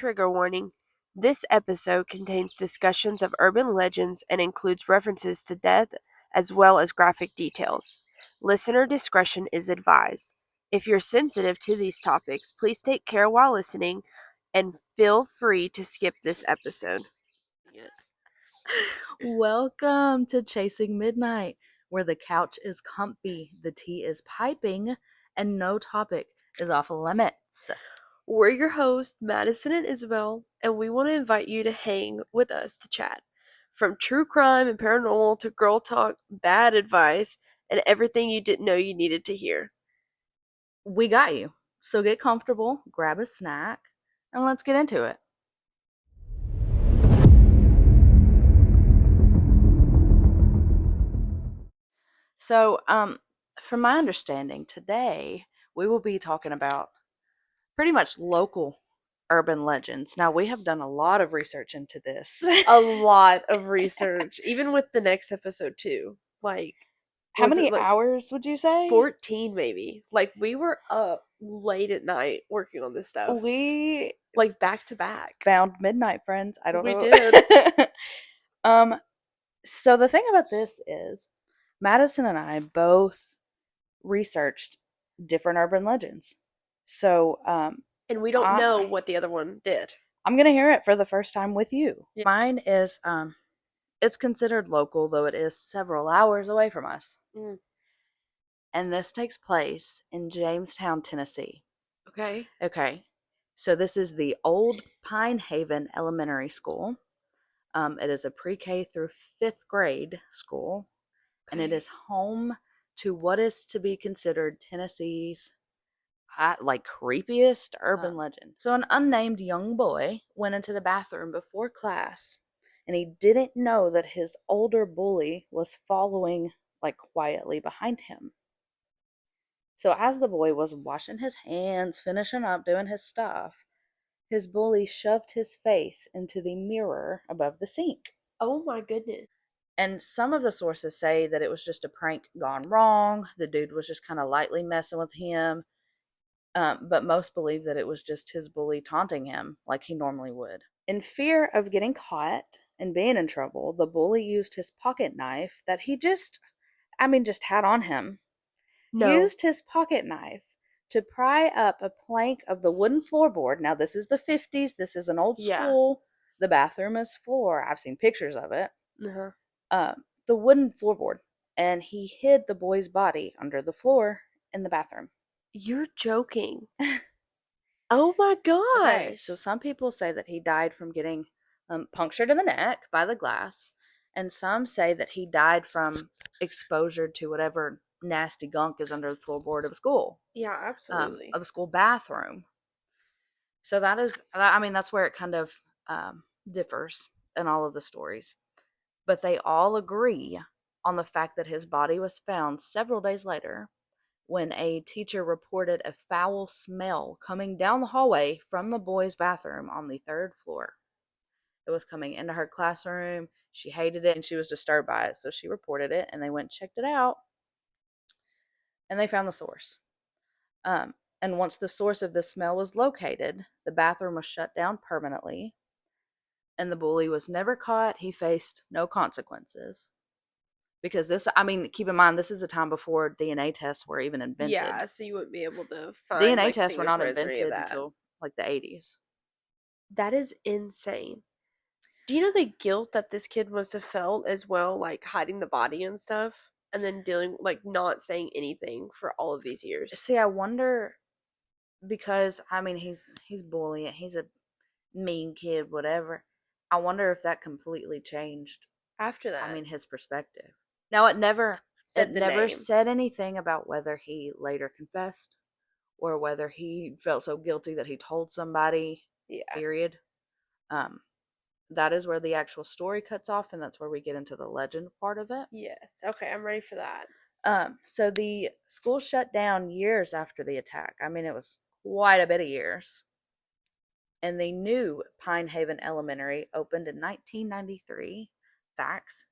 Trigger warning. This episode contains discussions of urban legends and includes references to death as well as graphic details. Listener discretion is advised. If you're sensitive to these topics, please take care while listening and feel free to skip this episode. Welcome to Chasing Midnight, where the couch is comfy, the tea is piping, and no topic is off limits. We're your hosts, Madison and Isabel, and we want to invite you to hang with us to chat. From true crime and paranormal to girl talk, bad advice, and everything you didn't know you needed to hear. We got you. So get comfortable, grab a snack, and let's get into it. So, from my understanding, today we will be talking about pretty much local urban legends. Now, we have done a lot of research into this. A lot of research, even with the next episode too. Like, How was it many like hours would you say? 14 maybe? Like, we were up late at night working on this stuff. We Like back to back. found midnight, friends. I don't know. We did. So the thing about this is Madison and I both researched different urban legends. So And we don't know what the other one did. I'm gonna hear it for the first time with you. Yeah. Mine is it's considered local, though it is several hours away from us. Mm. And this takes place in Jamestown, Tennessee. Okay. Okay. So this is the Old Pine Haven Elementary School. It is a pre-K through 5th grade school, and it is home to what is to be considered Tennessee's creepiest urban legend. So an unnamed young boy went into the bathroom before class, and he didn't know that his older bully was following quietly behind him. So as the boy was washing his hands, finishing up doing his stuff, his bully shoved his face into the mirror above the sink. Oh my goodness. And some of the sources say that it was just a prank gone wrong. The dude was just kind of lightly messing with him. But most believe that it was just his bully taunting him like he normally would. In fear of getting caught and being in trouble, the bully used his pocket knife that he just had on him. Used his pocket knife to pry up a plank of the wooden floorboard. Now, this is the 50s. This is an old school. The bathroom is floor. I've seen pictures of it. The wooden floorboard. And he hid the boy's body under the floor in the bathroom. You're joking. Oh my gosh. Okay, so some people say that he died from getting punctured in the neck by the glass. And some say that he died from exposure to whatever nasty gunk is under the floorboard of a school. Yeah, absolutely. Of a school bathroom. So that's where it kind of differs in all of the stories. But they all agree on the fact that his body was found several days later when a teacher reported a foul smell coming down the hallway from the boys' bathroom on the 3rd floor. It was coming into her classroom. She hated it and she was disturbed by it. So she reported it and they went and checked it out. And they found the source. And once the source of the smell was located, the bathroom was shut down permanently. And the bully was never caught. He faced no consequences. Because keep in mind, this is a time before DNA tests were even invented. Yeah, so you wouldn't be able to find DNA tests were not invented until the 80s. That is insane. Do you know the guilt that this kid must have felt as well, like hiding the body and stuff, and then not saying anything for all of these years? See, I wonder, because he's bullying, he's a mean kid, whatever. I wonder if that completely changed after that. His perspective. Now, it never said said anything about whether he later confessed or whether he felt so guilty that he told somebody. Yeah. Period. That is where the actual story cuts off, and that's where we get into the legend part of it. Yes. Okay, I'm ready for that. So the school shut down years after the attack. It was quite a bit of years. And the new Pine Haven Elementary opened in 1993. Facts.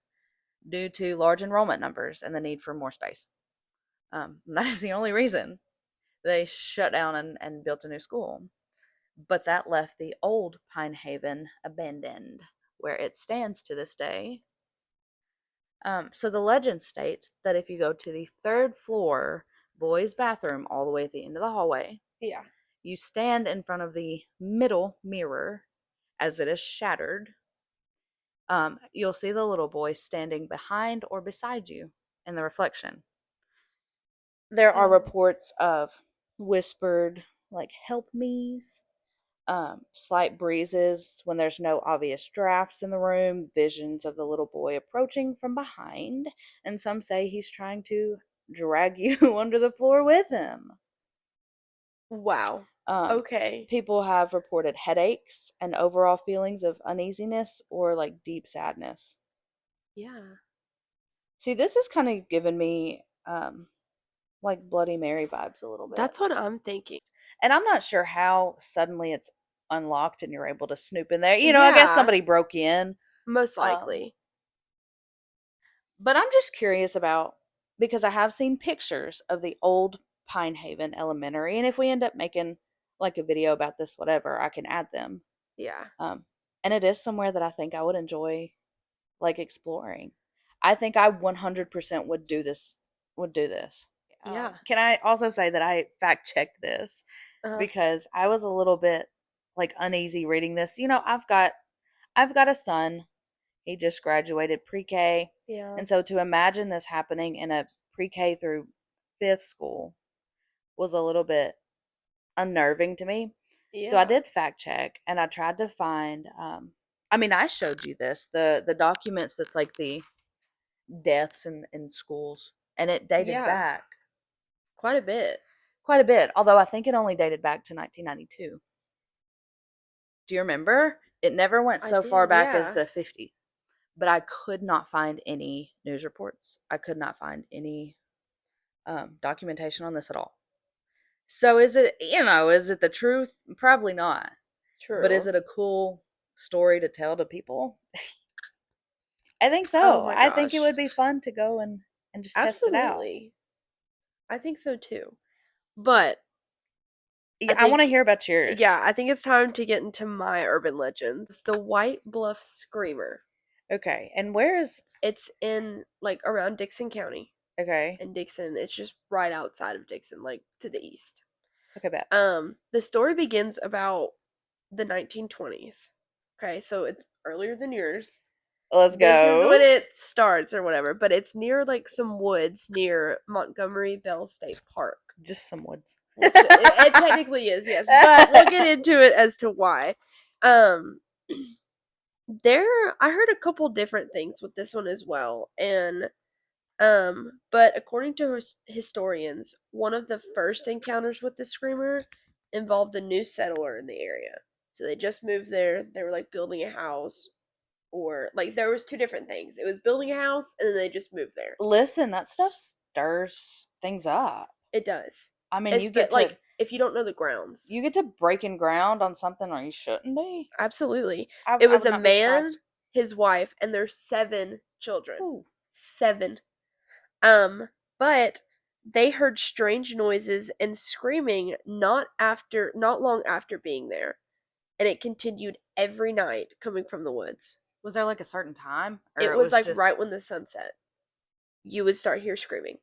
Due to large enrollment numbers and the need for more space. That is the only reason they shut down and built a new school. but that left the old Pine Haven abandoned, where it stands to this day. So the legend states that if you go to the third floor boys' bathroom all the way at the end of the hallway, Yeah. you stand in front of the middle mirror as it is shattered. You'll see the little boy standing behind or beside you in the reflection. There are Oh. reports of whispered, like, help me's, slight breezes when there's no obvious drafts in the room, visions of the little boy approaching from behind, and some say he's trying to drag you under the floor with him. Wow. Um, Okay. People have reported headaches and overall feelings of uneasiness or like deep sadness. Yeah. See, this is kind of giving me like Bloody Mary vibes a little bit. That's what I'm thinking. And I'm not sure how suddenly it's unlocked and you're able to snoop in there. I guess Yeah. somebody broke in. Most Um, likely. but I'm just curious about because I have seen pictures of the old Pine Haven Elementary, and if we end up making like a video about this, whatever, I can add them. Yeah. Um, and it is somewhere that I think I would enjoy like exploring. I think I 100% would do this. Would do this. Yeah. Can I also say that I fact checked this Uh, because I was a little bit like uneasy reading this. I've got a son. He just graduated pre-K, yeah. and so to imagine this happening in a pre-K through fifth school was a little bit unnerving to me. So I Yeah. did fact check and I tried to find I mean I showed you this, the documents that's like the deaths in schools, and it dated Yeah. back Quite a bit. quite a bit, although I think it only dated back to 1992. Do you remember? It never went I so far did. back as Yeah. the 50s. But I could not find any news reports. I could not find any documentation on this at all. So is it the truth? Probably not. But is True. it a cool story to tell to people? I think Oh so. my I think it gosh. would be fun to go and just test it out. Absolutely. I think so too. But I Yeah, I want think, to hear about yours. yeah, I think it's time to get into my urban legends. It's the White Bluff Screamer. Okay. And where is It's in, like, around Dixon County. okay. And Dixon, it's just right outside of Dixon, like, to the east. Okay, bet. The story begins about the 1920s. Okay, so it's earlier than yours. Let's This is when go. it starts or whatever, but it's near like some woods near Montgomery Bell State Park. Just some woods. Which it technically is, yes, but we'll get into it as to why. Um there I heard a couple different things with this one as well, and but according to historians, one of the first encounters with the screamer involved a new settler in the area. So they just moved there. They were like building a house, or like there was two different things. It was building a house, and then they just moved there. Listen, that stuff stirs things up. It does. I mean, It's but like if you don't know the grounds. you get to breaking ground on something or you shouldn't be. Absolutely. I It I was would a not be man, surprised. his wife, and their 7 children. Ooh. 7. But they heard strange noises and screaming not long after being there, and it continued every night coming from the woods. Was there like a certain time or It it was was like just right when the sun set. You would start hear screaming.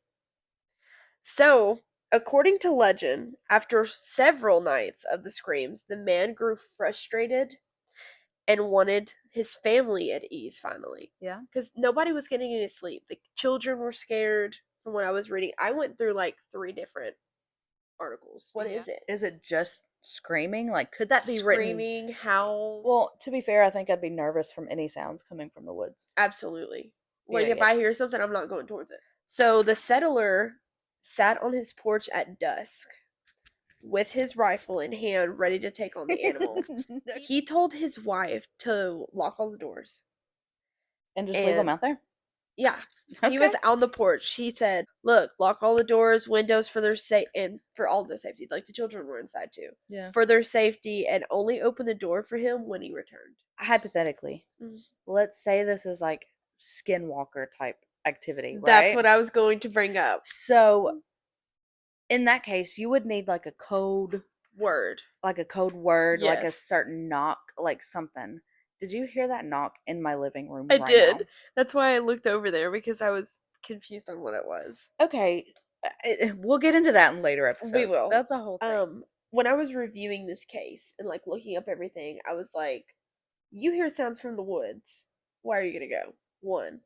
So, according to legend, after several nights of the screams, the man grew frustrated and wanted his family at ease finally. yeah? Because nobody was getting any sleep. The children were scared from what I was reading. I went through like 3 different articles. What Yeah. is it? Is it just screaming? Like could that be written? Screaming, howls. Well, to be fair, I think I'd be nervous from any sounds coming from the woods. Absolutely. Like Yeah, if yeah. I hear something, I'm not going towards it. So the settler sat on his porch at dusk with his rifle in hand, ready to take on the animal. He told his wife to lock all the doors. And just leave them And out there? yeah, he Okay. was on the porch. He said, "Look, lock all the doors, windows for their and for all their safety. Like the children were inside too, Yeah. for their safety, and only open the door for him when he returned." Hypothetically, Mm. let's say this is like skinwalker type activity, That's right? what I was going to bring up. So in that case, you would need like a code word. like a code word, like a Yes. certain knock, like something. Did you hear that knock in my living room I right now? did. That's why I looked over there because I was confused on what it was. Okay, we'll get into that in later We episodes. will. That's a whole thing. When I was reviewing this case and like looking up everything, I was like, you hear sounds from the woods. Why are you gonna go? One.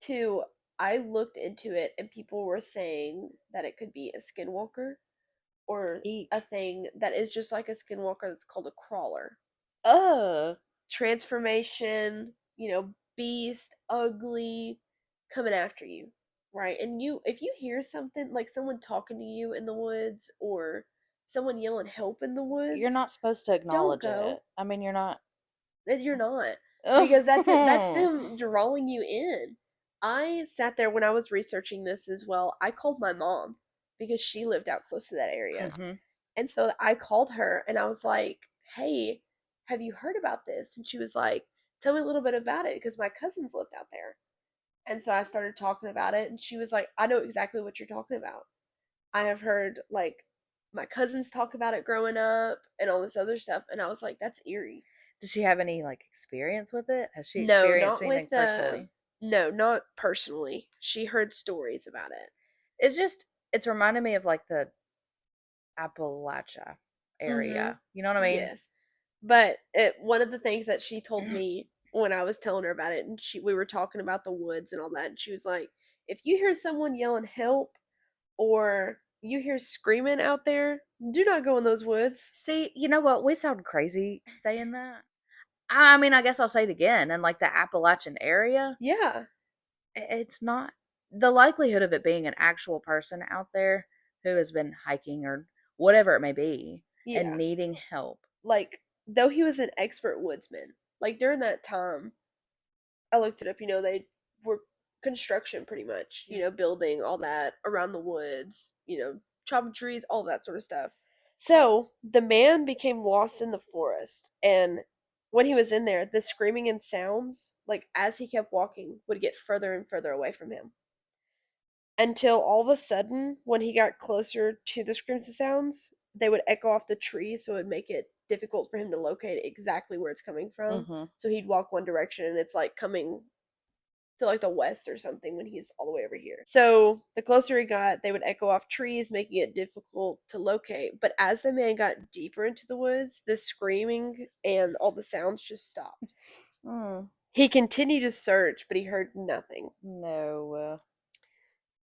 Two, I looked into it and people were saying that it could be a skinwalker or Eek. a thing that is just like a skinwalker that's called a crawler. Ugh. Transformation, beast, ugly, coming after you, right? And if you hear something like someone talking to you in the woods or someone yelling help in the You're woods, not supposed to don't acknowledge go. it. I mean, you're not. You're not, because that's Oh. them drawing you in. I sat there when I was researching this as well. I called my mom because she lived out close to that area. Hmm. And so I called her and I was like, "Hey, have you heard about this?" And she was like, "Tell me a little bit about it because my cousins lived out there." And so I started talking about it and she was like, "I know exactly what you're talking about. I have heard like my cousins talk about it growing up and all this other stuff." And I was like, "That's eerie." Did she have any like experience with it? Has she No, experienced not anything with personally? no, not personally. She heard stories about it. It's reminding me of like the Appalachia Mhm. area. You know what I mean? Yes. But one of the things that she told me when I was telling her about it, and we were talking about the woods and all that, and she was like, "If you hear someone yelling help or you hear screaming out there, do not go in those woods." See, you know what? We sound crazy saying that. I mean, I guess I'll say it again. In like the Appalachian area, Yeah. it's not the likelihood of it being an actual person out there who has been hiking or whatever it may be and Yeah. needing help. Like though he was an expert woodsman, like during that time, I looked it up, they were construction pretty much, building all that around the woods, chopping trees, all that sort of stuff. So the man became lost in the forest, and when he was in there, the screaming and sounds, like as he kept walking, would get further and further away from him. Until all of a sudden, when he got closer to the screams and sounds, they would echo off the trees, so it would make it difficult for him to locate exactly where it's coming from. Mm-hmm. So he'd walk one direction and it's like coming to like the west or something when he's all the way over here. So the closer he got, they would echo off trees, making it difficult to locate. But as the man got deeper into the woods, the screaming and all the sounds just stopped. Mm, He continued to search, but he heard nothing. no,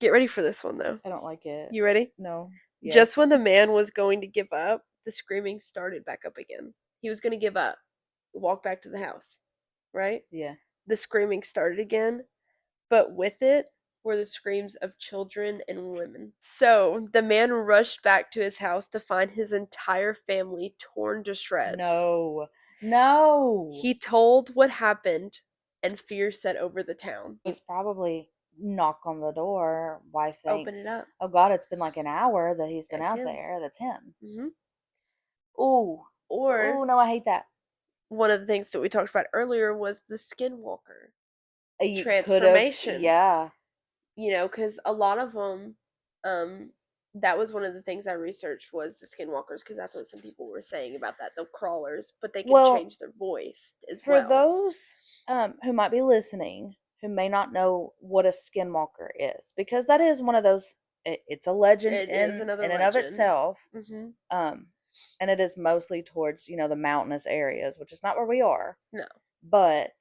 Get ready for this one though. I don't like it. You ready? No. Just Yes. when the man was going to give up, the screaming started back up again. He was going to give up, walk back to the house, right? Yeah. The screaming started again, but with it were the screams of children and women. So the man rushed back to his house to find his entire family torn to shreds. No. No. He told what happened, and fear set over the town. He's probably knock on the door. Wife Open it thinks, up. oh God, it's been like an hour that he's been That's out him. there. That's him. Hmm. Ooh. Or Ooh, no, I hate that. one of the things that we talked about earlier was the skinwalker You could have, transformation. yeah. Because a lot of them, um, that was one of the things I researched was the skinwalkers, because that's what some people were saying about that, the crawlers, but they can Well, change their voice as for well. those who might be listening who may not know what a skinwalker is, because that is one of those, it's a legend It is in another and of legend. itself. Hmm. Um, and it is mostly towards, the mountainous areas, which is not where we are. No. But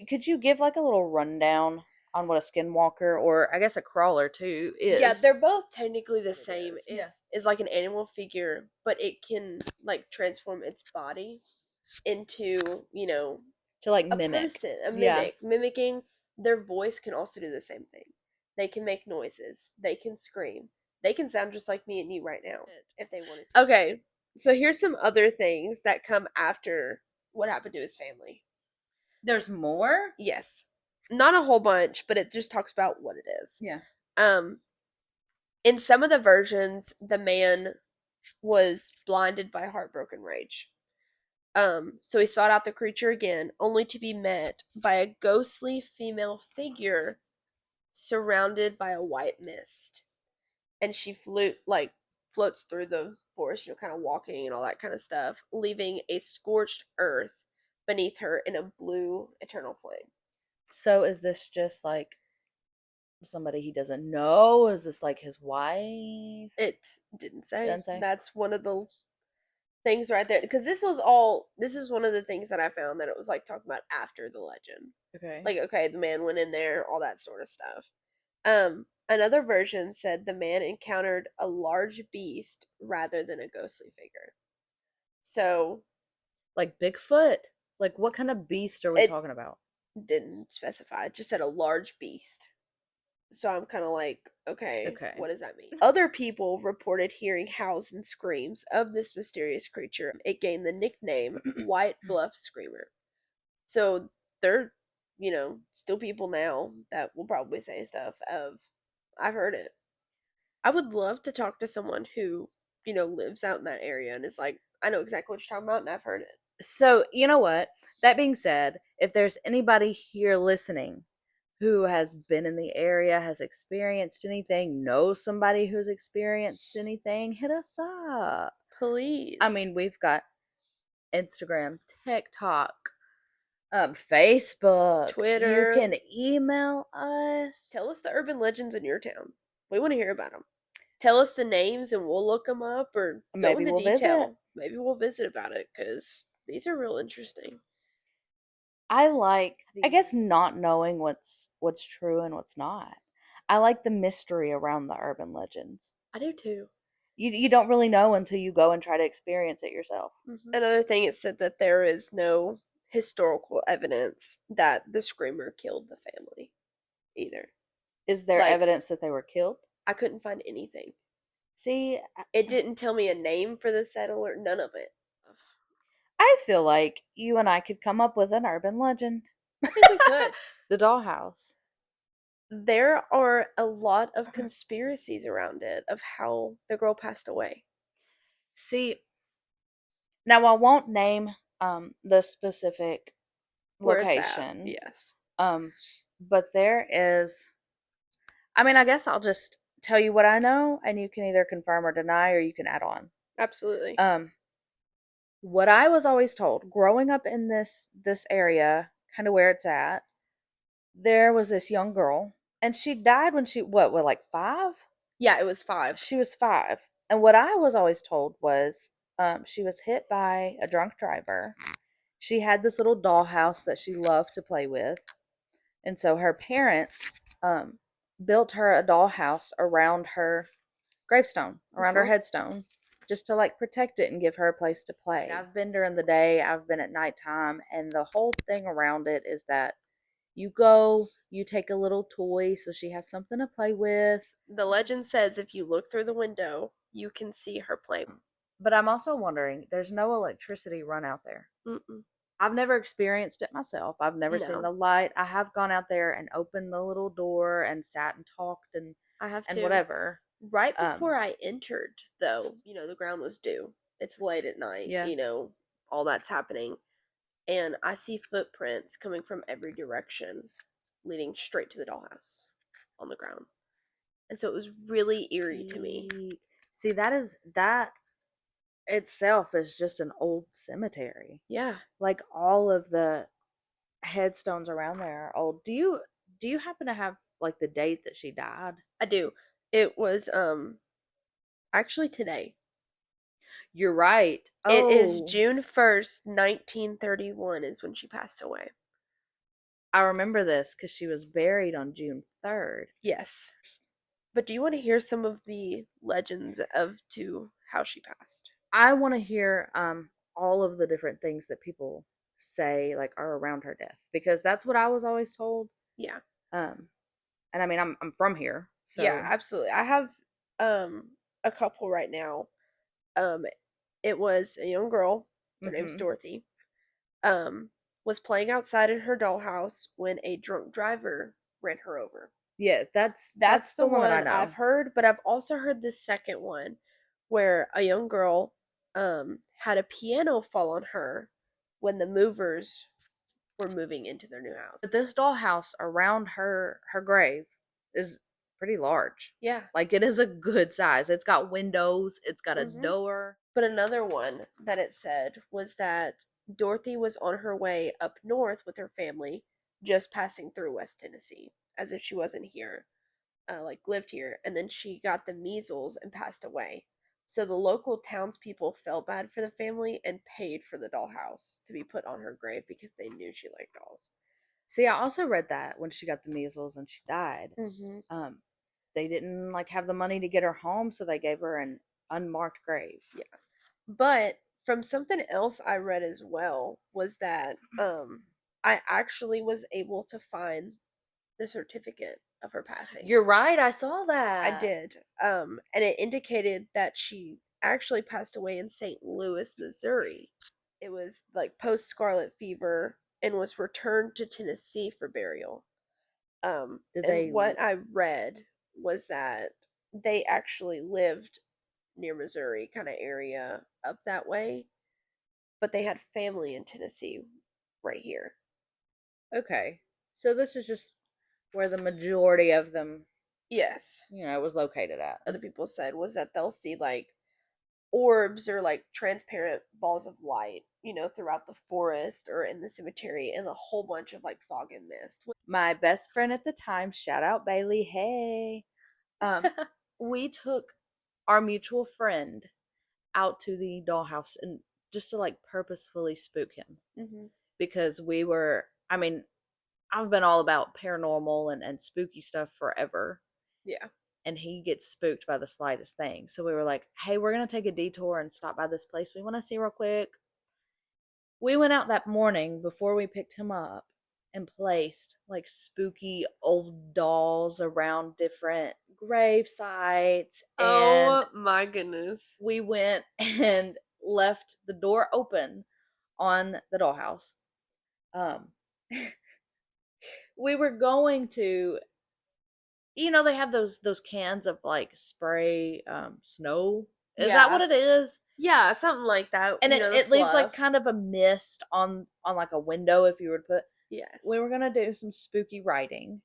could you give like a little rundown on what a skinwalker, or I guess a crawler too, Yeah, is? they're both technically the What it same. is. Yeah. It's like an animal figure, but it can like transform its body into, To like a mimic. person, a Yeah. mimic. Mimicking their voice can also do the same thing. They can make noises. They can scream. They can sound just like me and you right now if they wanted to. Okay, so here's some other things that come after what happened to his family. There's more? Yes. Not a whole bunch, but it just talks about what it is. Yeah. Um in some of the versions, the man was blinded by heartbroken rage. So he sought out the creature again, only to be met by a ghostly female figure surrounded by a white mist. And she floats through the forest, kind of walking and all that kind of stuff, leaving a scorched earth beneath her in a blue eternal flame. So is this just like somebody he doesn't know? Is this like his wife? It didn't It say. doesn't say. That's one of the things right there, because this is one of the things that I found that it was like talking about after the legend. Okay. Like, okay, the man went in there, all that sort of stuff. Another version said the man encountered a large beast rather than a ghostly figure. So Like Bigfoot? Like what kind of beast are we it talking about? didn't specify, it just said a large beast. So I'm kind of like, okay, Okay. what does that mean? Other people reported hearing howls and screams of this mysterious creature. It gained the nickname White Bluff Screamer. So they're, still people now that will probably say stuff of, I've heard it. I would love to talk to someone who, lives out in that area and is like, I know exactly what you're talking about and I've heard it. So, you know what? That being said, if there's anybody here listening who has been in the area, has experienced anything, knows somebody who's experienced anything, hit us up. I Please. mean, we've got Instagram, TikTok, Facebook. You Twitter. can email us. Tell us the urban legends in your town. We want to hear about them. Tell us the names and we'll look them up or go Maybe into we'll visit. detail. Maybe we'll visit about it because these are real interesting. I like, I The guess, not knowing what's true and what's not. I like the mystery around the urban legends. I do too. You don't really know until you go and try to experience it yourself. Another thing, it said that there is no historical evidence that the screamer killed the family either. Is there Like, evidence that they were killed? I couldn't find anything. See, It didn't tell me a name for the settler, none of it. I feel like you and I could come up with an urban legend. I think we could. The dollhouse. There are a lot of conspiracies around it of how the girl passed away. See, now I won't name the specific Where it's at, location. yes. Um but there is, I mean, I guess I'll just tell you what I know and you can either confirm or deny or you can add on. Absolutely. Um what I was always told growing up in this area, kind of where it's at, there was this young girl and she died when she what, like 5? Yeah, it was 5. She was 5. And what I was always told was she was hit by a drunk driver. She had this little dollhouse that she loved to play with. And so her parents built her a dollhouse around her gravestone, around her headstone, just to like protect it and give her a place to play. I've been during the day, I've been at nighttime, and the whole thing around it is that you go, you take a little toy so she has something to play with. The legend says if you look through the window, you can see her playing. But I'm also wondering, there's no electricity run out there. Mm-mm. I've never experienced it myself. I've never seen No, the light. I have gone out there and opened the little door and sat and talked I have and too. whatever. Right before I entered, though, the ground was due. It's late at night, Yeah. all that's happening. And I see footprints coming from every direction, leading straight to the dollhouse on the ground. And so it was really eerie to me. See, that itself is just an old cemetery. Yeah, Like all of the headstones around there are old. Do you happen to have like the date that she died? I do. It was actually today. You're right. It is Oh, June 1st, 1931 is when she passed away. I remember this because she was buried on June 3rd. Yes. But do you want to hear some of the legends of to how she passed? I want to hear all of the different things that people say like are around her death because that's what I was always told. Yeah. Um, and I mean I'm from here, Yeah, so absolutely. I have a couple right now. Um it was a young girl, her name's hmm Dorothy. Um was playing outside in her dollhouse when a drunk driver ran her over. yeah, that's That's the the one that I one know. I've heard, but I've also heard this second one where a young girl had a piano fall on her when the movers were moving into their new house. But this dollhouse around her grave is pretty large. Yeah. Like, it is a good size. It's got windows, it's got a Hmm. door. But another one that it said was that Dorothy was on her way up north with her family, just passing through West Tennessee, as if she wasn't here, like lived here, and then she got the measles and passed away. So the local townspeople felt bad for the family and paid for the dollhouse to be put on her grave because they knew she liked dolls. See, I also read that when she got the measles and she died, Hmm. um, they didn't like have the money to get her home, so they gave her an unmarked grave. Yeah. But from something else I read as well was that I actually was able to find the certificate of her passing. You're right, I saw I that. did. And it indicated that she actually passed away in St. Louis, Missouri. It was like post scarlet fever and was returned to Tennessee for burial. Did And they what I read was that they actually lived near Missouri kind of area up that way, but they had family in Tennessee right here. Okay. So this is just where the majority of them, Yes. was located at. Other people said was that they'll see like orbs or like transparent balls of light, throughout the forest or in the cemetery and a whole bunch of like fog and mist. My best friend at the time, shout out Bailey, hey. Um, we took our mutual friend out to the dollhouse and just to like purposefully spook him Hmm. because I mean, I've been all about paranormal and spooky stuff forever. Yeah. And he gets spooked by the slightest thing. So we were like, hey, we're going to take a detour and stop by this place we want to see real quick. We went out that morning before we picked him up and placed like spooky old dolls around different grave sites. And Oh my goodness. we went and left the door open on the dollhouse. Um, we were going to, they have those cans of like spray snow. Is that what Yeah. it is? Yeah, something like that. And it, The it leaves like fluff. kind of a mist on like a window if you were to put. We Yes. were gonna do some spooky writing,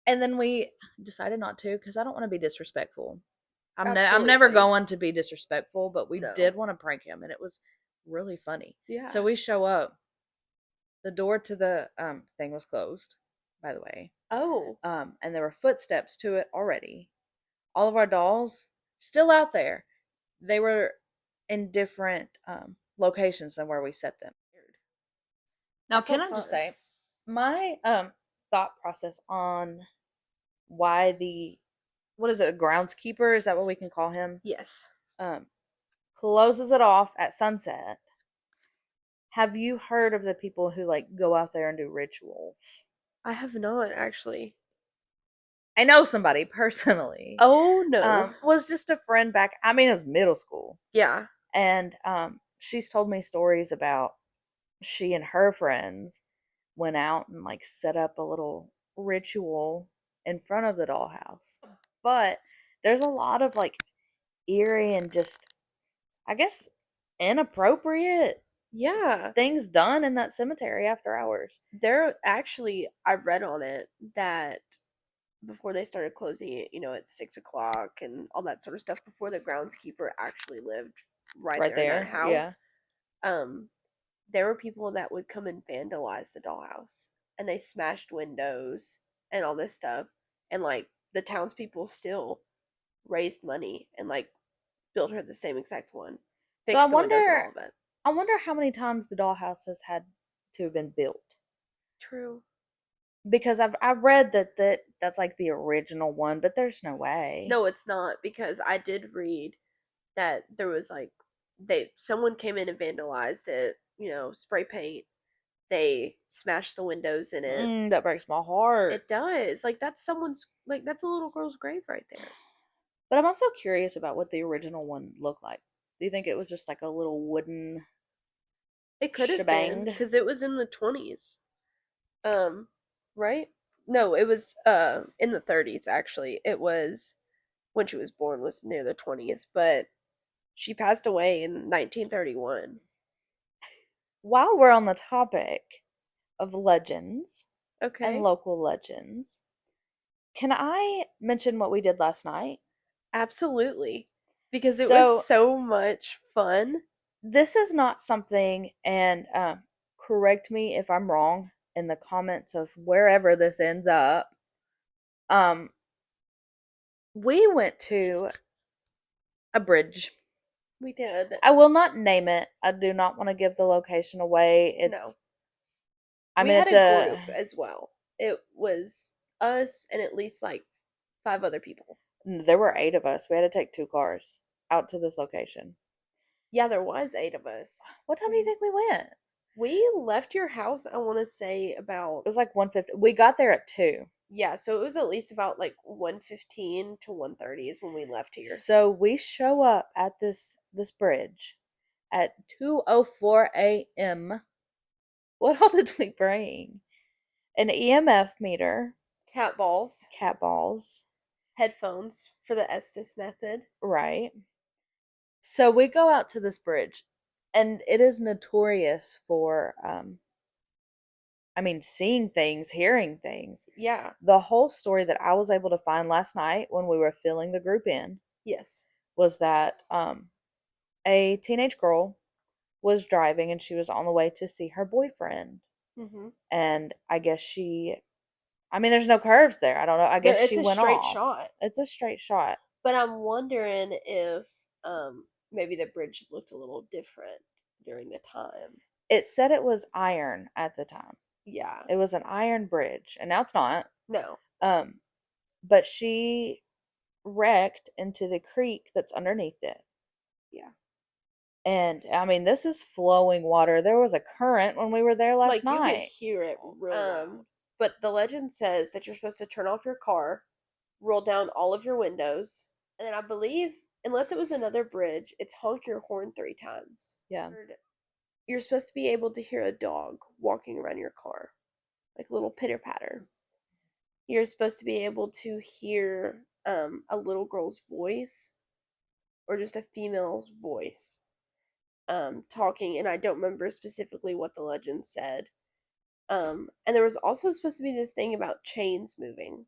and then we decided not to because I don't want to be disrespectful. I'm never Absolutely. going to be disrespectful, but we No. did want to prank him, and it was really funny. So Yeah. we show up. The door to the thing was closed, by the way. Oh. And there were footsteps to it already. All of our dolls still out there. They were in different locations than where we set them. Now, I can felt I just fun. say, my thought process on why the what is it, groundskeeper? Is that what we can call him? Yes. Um, closes it off at sunset. Have you heard of the people who like go out there and do rituals? I have not actually. I know somebody personally. Oh no. Was just a friend back. I mean, it was middle school, Yeah. and she's told me stories about she and her friends went out and like set up a little ritual in front of the dollhouse. But there's a lot of like eerie and just, I guess, inappropriate Yeah. things done in that cemetery after hours. There actually, I read on it that before they started closing it, at 6 o'clock and all that sort of stuff, before the groundskeeper actually lived right Right there in that there, yeah. house, um, there were people that would come and vandalize the dollhouse and they smashed windows and all this stuff. And like the townspeople still raised money and like built her the same exact one, So I fixed the windows and wonder, all of it. I wonder how many times the dollhouse has had to have been built. True. Because I've read that's like the original one, but there's no way. No, it's not because I did read that there was like someone came in and vandalized it, spray paint. They smashed the windows in it. That breaks my heart. It does. Like that's a little girl's grave right there. But I'm also curious about what the original one looked like. Do you think it was just like a little wooden It could have been shebang? because it was in the 20s. Um, right? No, it was in the 30s actually. It was when she was born was near the 20s, but she passed away in 1931. While we're on the topic of legends and Okay. local legends, Can I mention what we did last night? Absolutely. Because it was So, so much fun. this is not something, and correct me if I'm wrong in the comments of wherever this ends up. Um, we went to a bridge. We did. I will not name it. I do not want to give the location away. No. I We mean, had it's a a, group as well. It was us and at least like 5 other people. there were 8 of us. We had to take 2 cars out to this location. Yeah, there was 8 of us. What time do you think we went? We left your house, I want to say It about, was like 1:50. We got there at 2. yeah, so it was at least about like 1:15 to 1:30 is when we left here. So we show up at this bridge at 2:04 a.m. What all did we bring? An EMF meter, Cat balls, cat balls, headphones for the Estes method. right? So we go out to this bridge, and it is notorious for, I mean, seeing things, hearing things. Yeah, The whole story that I was able to find last night when we were filling the group in yes. was that a teenage girl was driving and she was on the way to see her boyfriend. Mhm. And I guess I mean, there's no curves there. I don't know. I There, guess it's she a went straight off. shot. It's a straight shot. But I'm wondering if maybe the bridge looked a little different during the time. It said it was iron at the time. Yeah. It was an iron bridge, and now it's not. No. Um, but she wrecked into the creek that's underneath it. Yeah. And I mean, this is flowing water. There was a current when we were there last Like you could night. hear it really loud. But the legend says that you're supposed to turn off your car, roll down all of your windows, and then I believe, unless it was another bridge, it's honk your horn 3 times. Yeah. You're supposed to be able to hear a dog walking around your car, like a little pitter patter. You're supposed to be able to hear a little girl's voice or just a female's voice talking, and I don't remember specifically what the legend said. And there was also supposed to be this thing about chains moving.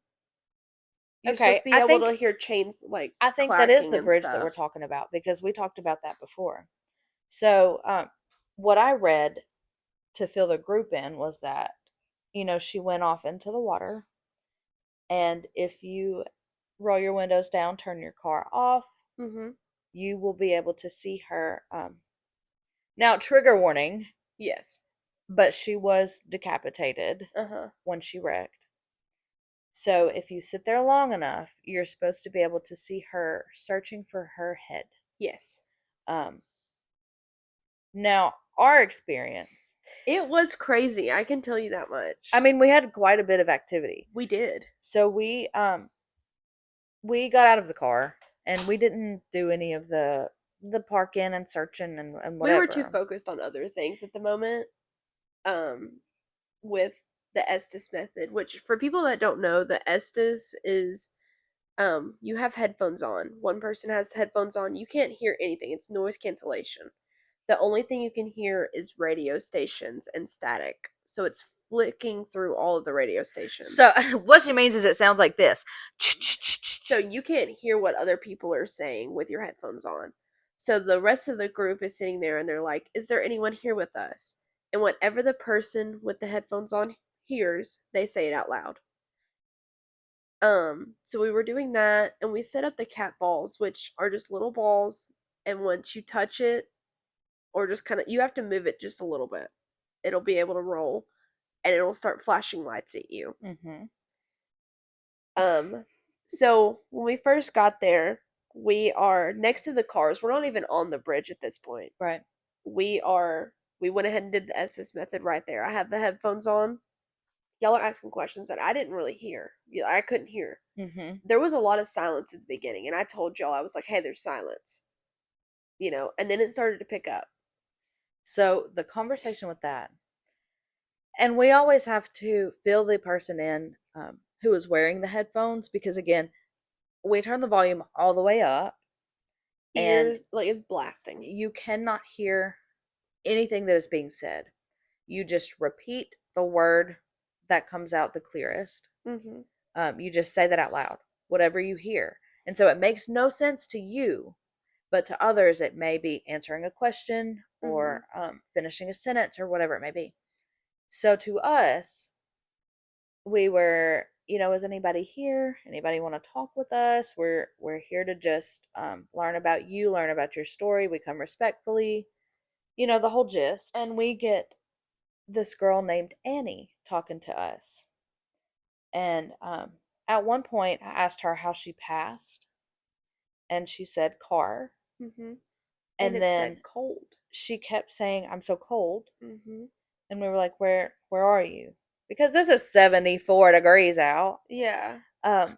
You're supposed Okay, to be able to hear chains like I think that is clacking the and bridge that we're stuff. talking about because we talked about that before. So, what I read to fill the group in was that, she went off into the water, and if you roll your windows down, turn your car off, Mm-hmm. you will be able to see her. Now, trigger warning, Yes. but she was decapitated Uh-huh. when she wrecked. So, if you sit there long enough, you're supposed to be able to see her searching for her head. Yes. Um, Now, our experience, It was crazy, I can tell you that much. I mean, we had quite a bit of activity. We did. So we got out of the car and we didn't do any of the parking and searching and We were too whatever. focused on other things at the moment. Um, with the Estes method, which for people that don't know, the Estes is you have headphones on. One person has headphones on. You can't hear anything. It's noise cancellation. The only thing you can hear is radio stations and static. So it's flicking through all of the radio stations. So what she means is it sounds like this. So you can't hear what other people are saying with your headphones on. So the rest of the group is sitting there and they're like, "Is there anyone here with us?" And whatever the person with the headphones on hears, they say it out loud. So we were doing that and we set up the cat balls, which are just little balls, and once you touch it or just kind of you have to move it just a little bit. It'll be able to roll and it'll start flashing lights at you. Mm-hmm. So when we first got there, we are next to the cars. We're not even on the bridge at this point. Right. We went ahead and did the SS method right there. I have the headphones on. Y'all are asking questions that I didn't really hear. I couldn't hear. Mm-hmm. There was a lot of silence at the beginning, and I told y'all, I was like, "Hey, there's silence," and then it started to pick up. So the conversation with that, and we always have to fill the person in who is wearing the headphones because again, we turn the volume all the way up, and Ears like blasting. you cannot hear anything that is being said. You just repeat the word that comes out the clearest. Mm-hmm. You just say that out loud, whatever you hear. And so it makes no sense to you, but to others, it may be answering a question Mm-hmm. or finishing a sentence or whatever it may be. So to us, we were, is anybody here? Anybody want to talk with us? We're here to just learn about you, learn about your story. We come respectfully, the whole gist. And we get this girl named Annie talking to us. And at one point, I asked her how she passed, and she said car. Mm-hmm. And And it said then cold. she kept saying, "I'm so cold." Mm-hmm. And we were like, "Where are you?" Because this is 74 degrees out. Yeah. Um,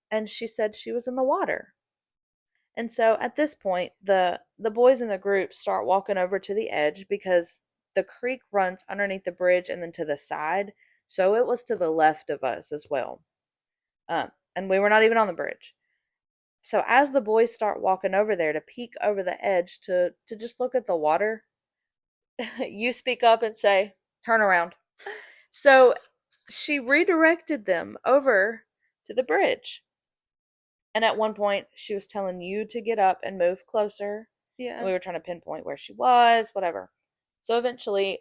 and she said she was in the water. And so at this point, the boys in the group start walking over to the edge because the creek runs underneath the bridge and then to the side. So it was to the left of us as well. And we were not even on the bridge. So as the boys start walking over there to peek over the edge to just look at the water, you speak up and say, "Turn around." So she redirected them over to the bridge. And at one point, she was telling you to get up and move closer. And Yeah. we were trying to pinpoint where she was, whatever. So eventually,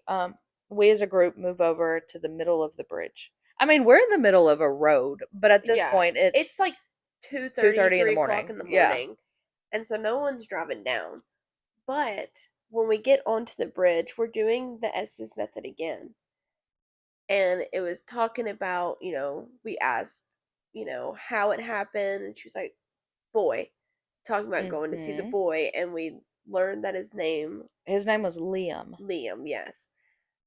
we as a group move over to the middle of the bridge. I mean, we're in the middle of a road, but at this Yeah. point, It's it's like 2:30, 2:30 in the 3 o'clock morning. in the Yeah. morning. And so no one's driving down. But when we get onto the bridge, we're doing the S's method again. And it was talking about, we asked, how it happened. And she was like, boy, talking about going to see the Hmm. boy. And we learned that his name, His name was Liam. Liam, yes.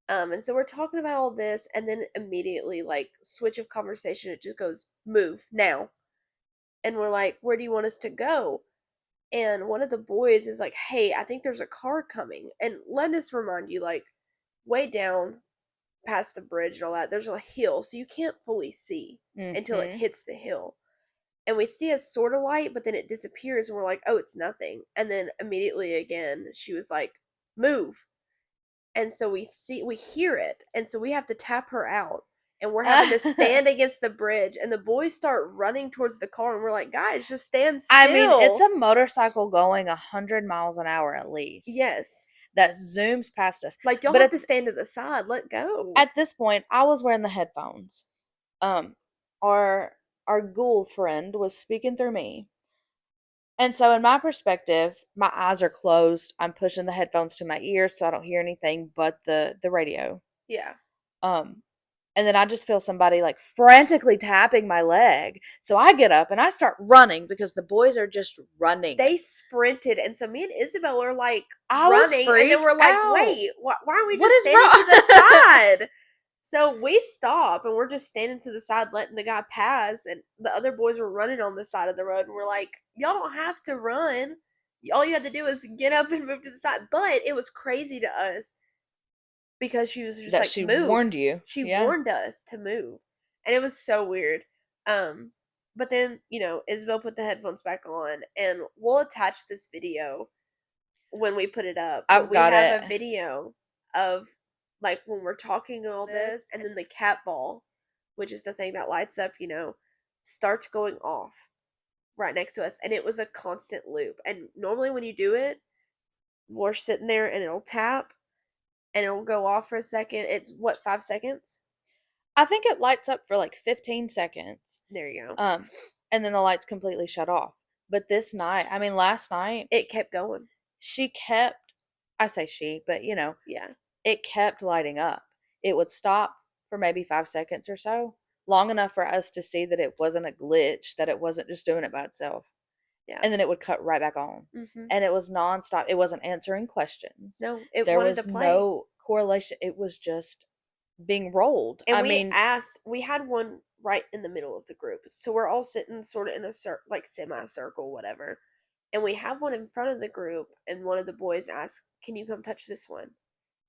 And so we're talking about all this. And then immediately, like, switch of conversation, it just goes, move now. And we're like, where do you want us to go? And one of the boys is like, hey, I think there's a car coming. And let us remind you, like, way down past the bridge and all that, there's a hill, so you can't fully see until it Hmm. hits the hill. And we see a sort of light, but then it disappears, and we're like, oh, it's nothing. And then immediately again, she was like, move. And so we hear it, and so we have to tap her out. And we're having to stand against the bridge, and the boys start running towards the car, and we're like, guys, just stand I mean, it's still. a motorcycle going 100 miles an hour at least Yes. that zooms past us. Like, y'all But have to stand to the side. Let go. at this point, I was wearing the headphones. Um, our our ghoul friend was speaking through me. And so in my perspective, my eyes are closed. I'm pushing the headphones to my ears so I don't hear anything but the radio. Yeah. Um, and then I just feel somebody like frantically tapping my leg. So I get up and I start running because the boys are just running. They sprinted, and so me and Isabel are like I was running, and then we're freaked like, out. wait, why aren't we What just is standing to the wrong? side? So we stop, and we're just standing to the side, letting the guy pass, and the other boys were running on the side of the road, and we're like, y'all don't have to run. All you had to do is get up and move to the side. But it was crazy to us because she was just That like, she move. warned you. She Yeah. warned us to move. And it was so weird. Um, but then, Isabel put the headphones back on, and we'll attach this video when we put it up. But I've we got have it. a video of like when we're talking all this, and then the cat ball, which is the thing that lights up, starts going off right next to us. And it was a constant loop. And normally when you do it, we're sitting there and it'll tap and it'll go off for a second. It's what, 5 seconds? I think it lights up for like 15 seconds. There you go. Um, and then the lights completely shut off. But this night, I mean, last night, It kept going. she kept, I say she, but Yeah. it kept lighting up. It would stop for maybe 5 seconds or so, long enough for us to see that it wasn't a glitch, that it wasn't just doing it by itself. Yeah. And then it would cut right back on. Mm-hmm. And it was nonstop. It wasn't answering questions. No, it There wanted to was play. no correlation. It was just being rolled. And I we mean, asked, we had one right in the middle of the group. So we're all sitting sort of in a like semicircle, whatever. And we have one in front of the group, and one of the boys asked, can you come touch this one?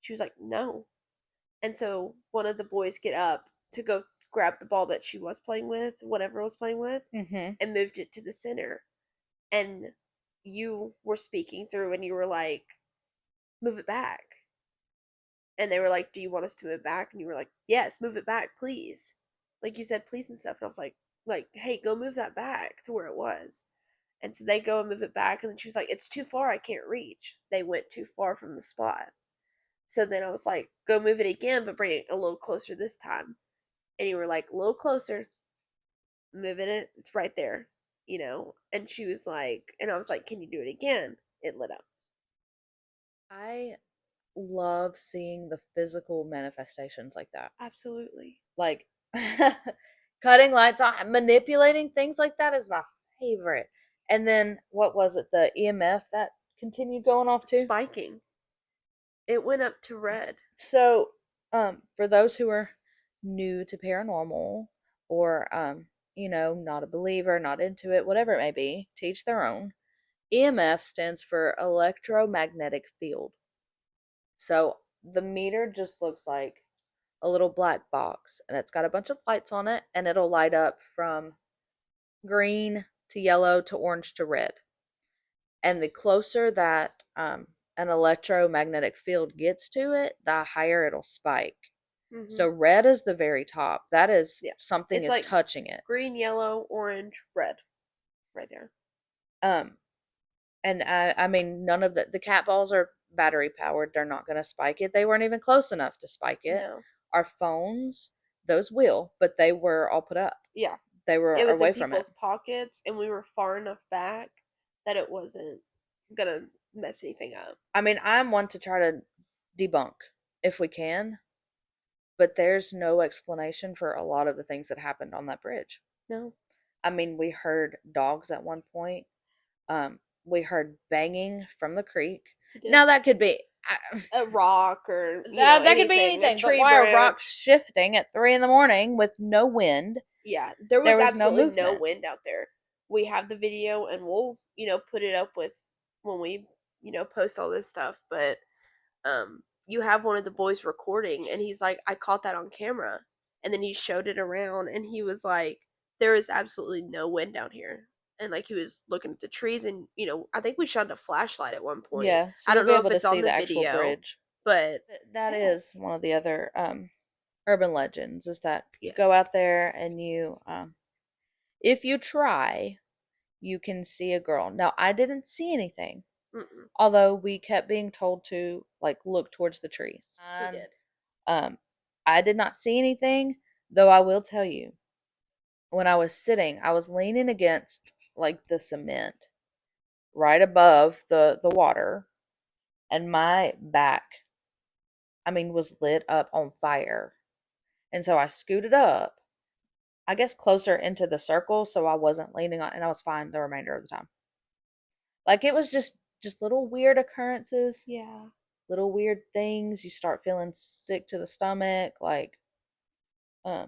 She was like, no. And so one of the boys get up to go grab the ball that she was playing with, whatever was playing with, mhm. and moved it to the center. And you were speaking through, and you were like, move it back. And they were like, do you want us to move it back? And you were like, yes, move it back, please. Like you said, please and stuff. And I was like, like, hey, go move that back to where it was. And so they go and move it back, and then she was like, it's too far, I can't reach. They went too far from the spot. So then I was like, go move it again, but bring it a little closer this time. And you were like, a little closer, moving it, it's right there, you know? And she was like, and I was like, can you do it again? It lit up. I love seeing the physical manifestations like that. Absolutely. Like cutting lights on, manipulating things like that is my favorite. And then what was it? The EMF that continued going off too. Spiking. It went up to red. So, for those who are new to paranormal or not a believer, not into it, whatever it may be, to each their own. EMF stands for electromagnetic field. So the meter just looks like a little black box and it's got a bunch of lights on it and it'll light up from green to yellow to orange to red. And the closer that an electromagnetic field gets to it, the higher it'll spike. So red is the very top. That is something It's is like touching it. green, yellow, orange, red, right there. And I mean, none of the cat balls are battery powered. They're not going to spike it. They weren't even close enough to spike it. No. Our phones, those will, but they were all put up. Yeah. They were It was away in from it. people's pockets, and we were far enough back that it wasn't gonna mess anything up. I mean, I'm one to try to debunk if we can, but there's no explanation for a lot of the things that happened on that bridge. No. I mean, we heard dogs at one point. We heard banging from the creek. Now that could be a rock or that could be anything. But why are rocks shifting at 3 a.m. with no wind? Yeah, there was absolutely no no wind out there. We have the video, and we'll put it up with when we post all this stuff. But you have one of the boys recording, and he's like, I caught that on camera, and then he showed it around, and he was like, there is absolutely no wind down here. And like he was looking at the trees, and I think we shot a flashlight at one point. Yeah, so I don't know if it's on the the actual video, bridge. but that is one of the other urban legends is that you go out there and you if you try, you can see a girl. Now, I didn't see anything. Mm-mm. Although we kept being told to like look towards the trees. We did. I did not see anything, though I will tell you, when I was sitting, I was leaning against like the cement right above the water, and my back, I mean, was lit up on fire. And so I scooted up, I guess closer into the circle so I wasn't leaning on, and I was fine the remainder of the time. Like it was just little weird occurrences. Yeah. Little weird things. You start feeling sick to the stomach, like I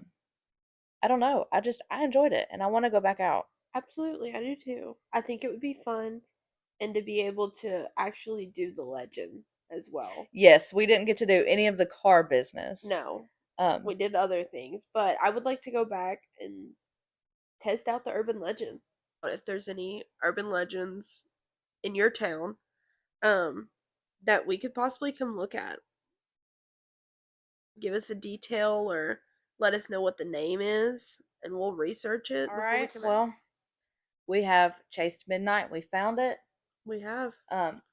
don't know. I enjoyed it and I want to go back out. Absolutely, I do too. I think it would be fun and to be able to actually do the legend as well. Yes, we didn't get to do any of the car business. No. We did other things, but I would like to go back and test out the urban legend. If there's any urban legends in your town that we could possibly come look at. Give us a detail or let us know what the name is and we'll research it. All right. Well, we have chased midnight. We found it. We have.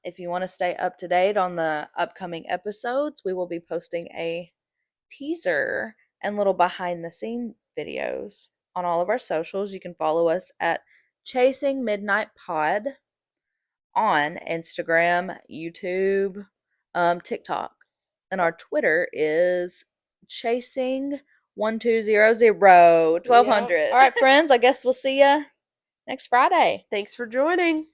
If you want to stay up to date on the upcoming episodes, we will be posting a teaser and little behind the scene videos on all of our socials. You can follow us at Chasing Midnight Pod on Instagram, YouTube, TikTok. And our Twitter is Chasing 1200 1200. Yep. All right, friends, I guess we'll see you next Friday. Thanks for joining.